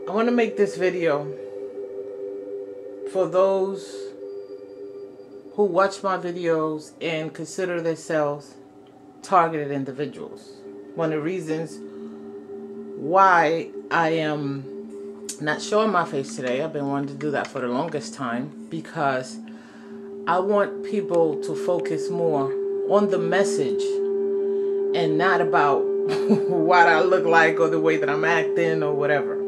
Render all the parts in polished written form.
I want to make this video for those who watch my videos and consider themselves targeted individuals. One of the reasons why I am not showing my face today, I've been wanting to do that for the longest time, because I want people to focus more on the message and not about what I look like or the way that I'm acting or whatever.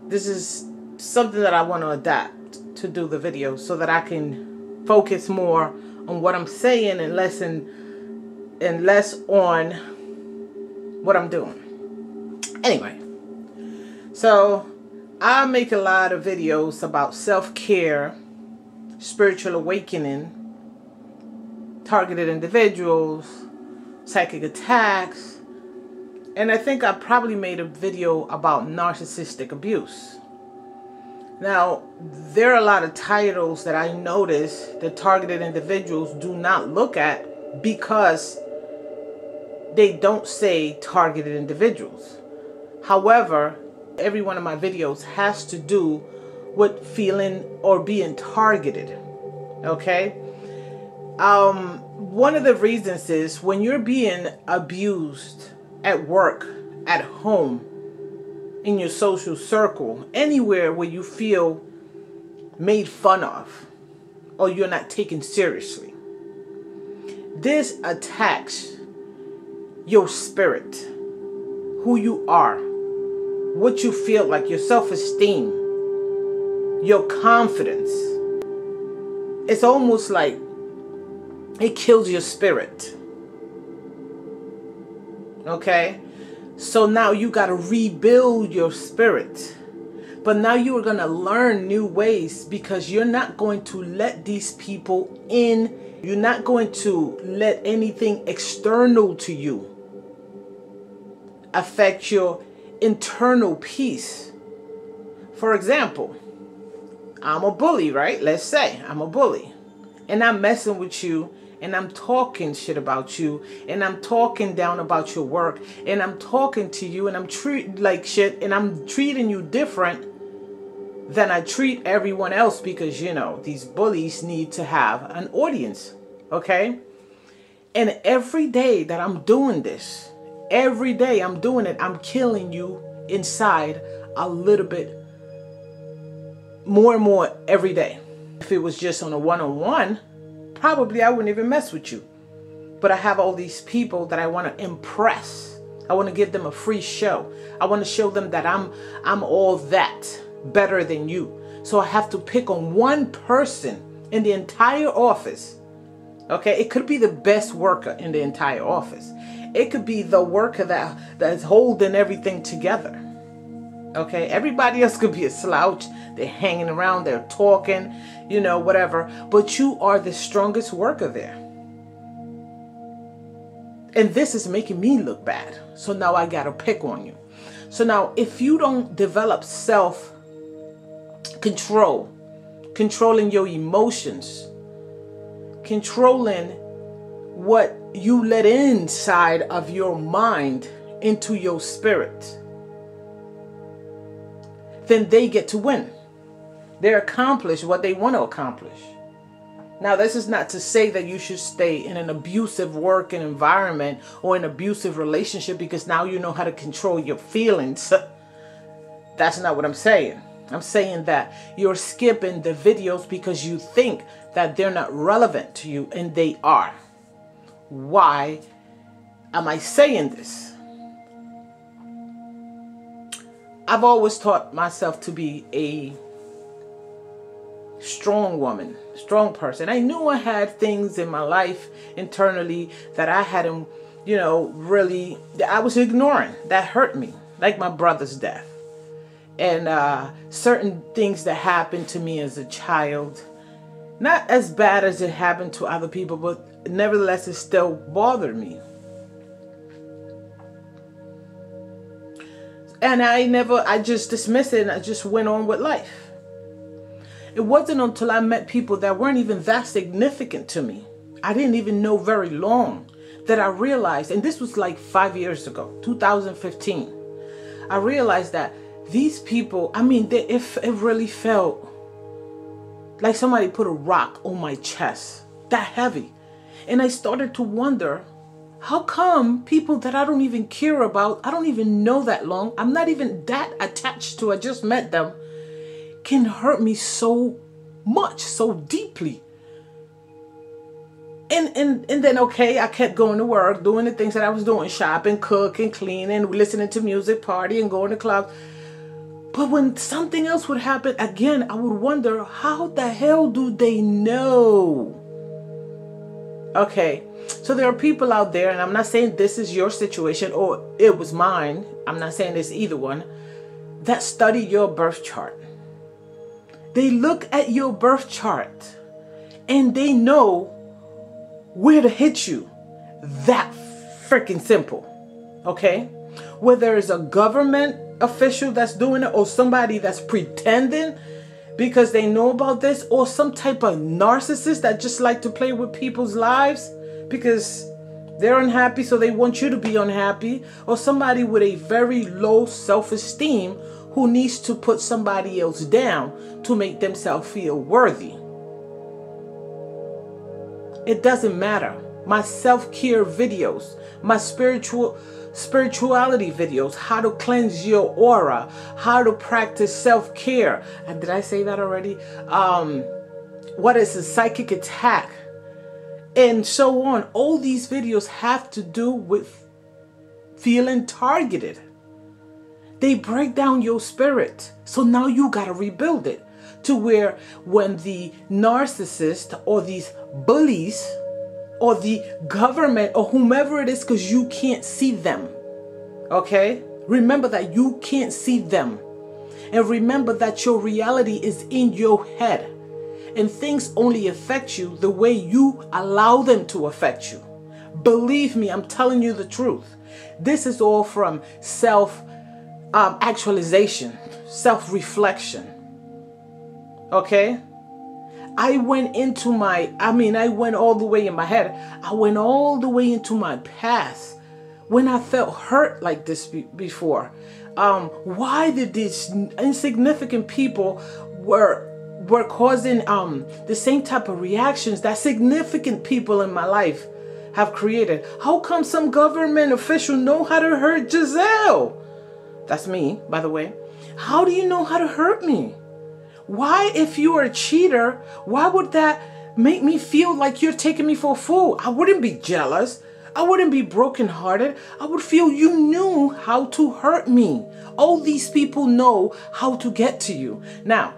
This is something that I want to adapt to do the video so that I can focus more on what I'm saying and less on what I'm doing. Anyway, so I make a lot of videos about self-care, spiritual awakening, targeted individuals, psychic attacks, and I think I probably made a video about narcissistic abuse. Now, there are a lot of titles that I notice that targeted individuals do not look at because they don't say targeted individuals. However, every one of my videos has to do with feeling or being targeted. Okay? One of the reasons is when you're being abused at work, at home, in your social circle, anywhere where you feel made fun of or you're not taken seriously, this attacks your spirit, who you are, what you feel like, your self-esteem, your confidence. It's almost like it kills your spirit. Okay? So now you got to rebuild your spirit. But now you are going to learn new ways, because you're not going to let these people in. You're not going to let anything external to you affect your internal peace. For example, I'm a bully, right? Let's say I'm a bully, and I'm messing with you, and I'm talking shit about you, and I'm talking down about your work, and I'm talking to you, and I'm treating like shit, and I'm treating you different than I treat everyone else, because, you know, these bullies need to have an audience, okay? And every day that I'm doing this, every day I'm doing it, I'm killing you inside a little bit more and more every day. If it was just on a one-on-one, probably I wouldn't even mess with you. But I have all these people that I want to impress. I want to give them a free show. I want to show them that I'm all that better than you. So I have to pick on one person in the entire office. Okay, it could be the best worker in the entire office. It could be the worker that's holding everything together. Okay, everybody else could be a slouch. They're hanging around, they're talking, you know, whatever. But you are the strongest worker there. And this is making me look bad. So now I got to pick on you. So now if you don't develop self-control, controlling your emotions, controlling what you let inside of your mind into your spirit, then they get to win. They accomplish what they want to accomplish. Now, this is not to say that you should stay in an abusive work environment or an abusive relationship because now you know how to control your feelings. That's not what I'm saying. I'm saying that you're skipping the videos because you think that they're not relevant to you, and they are. Why am I saying this? I've always taught myself to be a strong woman, strong person. I knew I had things in my life internally that I hadn't, you know, really, I was ignoring, that hurt me, like my brother's death. And certain things that happened to me as a child, not as bad as it happened to other people, but nevertheless, it still bothered me. And I just dismissed it, and I just went on with life. It wasn't until I met people that weren't even that significant to me, I didn't even know very long, that I realized, and this was like 5 years ago, 2015, I realized that these people, I mean, it really felt like somebody put a rock on my chest, that heavy. And I started to wonder, how come people that I don't even care about, I don't even know that long, I'm not even that attached to, I just met them, can hurt me so much, so deeply? And then, okay, I kept going to work, doing the things that I was doing, shopping, cooking, cleaning, listening to music, partying, going to clubs. But when something else would happen, again, I would wonder, how the hell do they know? Okay, so there are people out there, and I'm not saying this is your situation or it was mine. I'm not saying it's either one, that study your birth chart. They look at your birth chart and they know where to hit you. That freaking simple. Okay? Whether it's a government official that's doing it or somebody that's pretending because they know about this, or some type of narcissist that just like to play with people's lives because they're unhappy, so they want you to be unhappy, or somebody with a very low self-esteem who needs to put somebody else down to make themselves feel worthy. It doesn't matter. My self-care videos, my spirituality videos, how to cleanse your aura, how to practice self-care. And did I say that already? What is a psychic attack? And so on. All these videos have to do with feeling targeted. They break down your spirit. So now you got to rebuild it to where when the narcissist or these bullies or the government or whomever it is, because you can't see them. Okay? Remember that you can't see them. And remember that your reality is in your head. And things only affect you the way you allow them to affect you. Believe me, I'm telling you the truth. This is all from self-actualization, self-reflection. Okay? I went all the way in my head. I went all the way into my past when I felt hurt like this before. Why did these insignificant people were causing the same type of reactions that significant people in my life have created? How come some government official know how to hurt Giselle? That's me, by the way. How do you know how to hurt me? Why, if you are a cheater, why would that make me feel like you're taking me for a fool? I wouldn't be jealous. I wouldn't be brokenhearted. I would feel you knew how to hurt me. All these people know how to get to you. Now,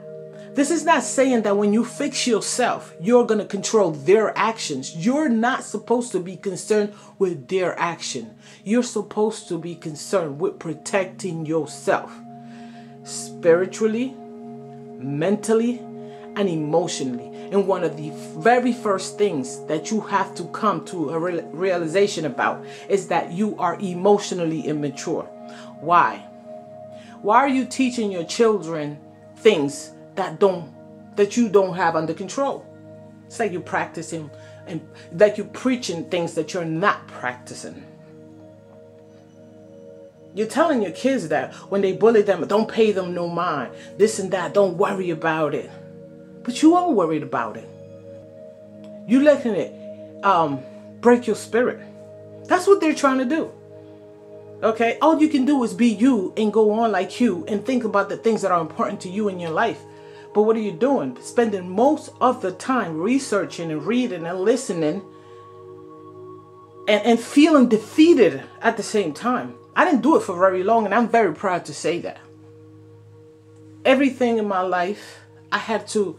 this is not saying that when you fix yourself, you're going to control their actions. You're not supposed to be concerned with their action. You're supposed to be concerned with protecting yourself spiritually, mentally, and emotionally. And one of the very first things that you have to come to a realization about is that you are emotionally immature. Why? Why are you teaching your children things that you don't have under control? It's like you're practicing and like you're preaching things that you're not practicing. You're telling your kids that when they bully them, don't pay them no mind, this and that, don't worry about it. But you are worried about it. You're letting it break your spirit. That's what they're trying to do. Okay? All you can do is be you and go on like you and think about the things that are important to you in your life. But what are you doing? Spending most of the time researching and reading and listening and feeling defeated at the same time. I didn't do it for very long, and I'm very proud to say that. Everything in my life, I had to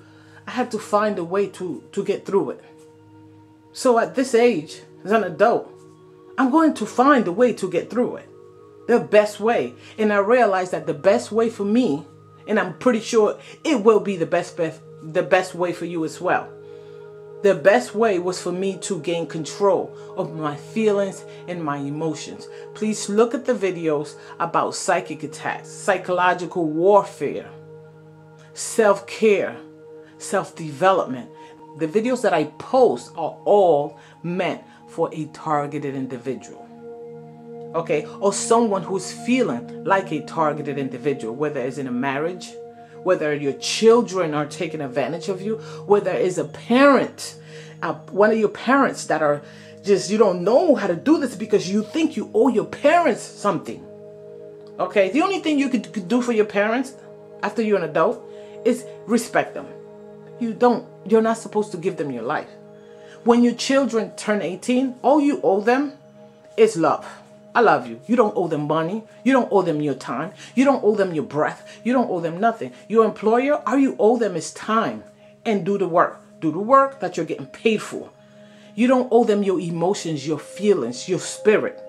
find a way to get through it. So at this age, as an adult, I'm going to find a way to get through it. The best way. And I realized that the best way for me, and I'm pretty sure it will be the best way for you as well. The best way was for me to gain control of my feelings and my emotions. Please look at the videos about psychic attacks, psychological warfare, self-care, self-development. The videos that I post are all meant for a targeted individual. okay, or someone who's feeling like a targeted individual, whether it's in a marriage, whether your children are taking advantage of you, whether it's a parent, one of your parents that are just, you don't know how to do this because you think you owe your parents something. Okay, the only thing you could do for your parents after you're an adult is respect them. You're not supposed to give them your life. When your children turn 18, all you owe them is love. I love you. You don't owe them money. You don't owe them your time. You don't owe them your breath. You don't owe them nothing. Your employer, all you owe them is time, and do the work. Do the work that you're getting paid for. You don't owe them your emotions, your feelings, your spirit,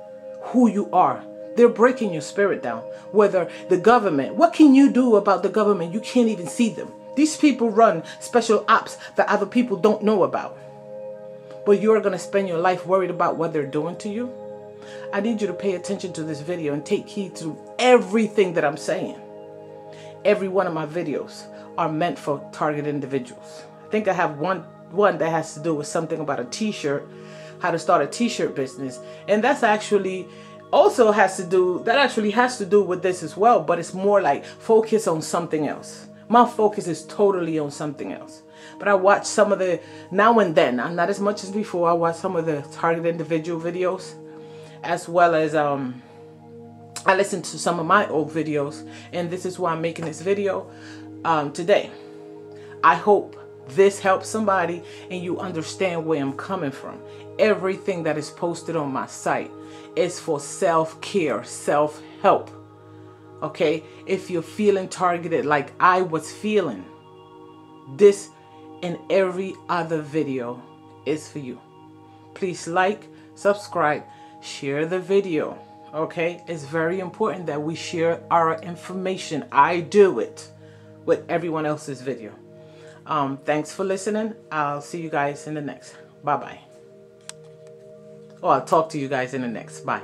who you are. They're breaking your spirit down. Whether the government, what can you do about the government? You can't even see them. These people run special apps that other people don't know about. But you're going to spend your life worried about what they're doing to you? I need you to pay attention to this video and take heed to everything that I'm saying. Every one of my videos are meant for targeted individuals. I think I have one that has to do with something about a t-shirt, how to start a t-shirt business. And that's actually has to do with this as well, but it's more like focus on something else. My focus is totally on something else. But I watch some of the, now and then, not as much as before, I watch some of the targeted individual videos, as well as I listen to some of my old videos, and this is why I'm making this video today. I hope this helps somebody and you understand where I'm coming from. Everything that is posted on my site is for self-care, self-help. Okay? If you're feeling targeted like I was feeling, this and every other video is for you. Please like, subscribe, share the video. Okay? It's very important that we share our information. I do it with everyone else's video. Thanks for listening. I'll see you guys in the next. Bye-bye. Or I'll talk to you guys in the next. Bye.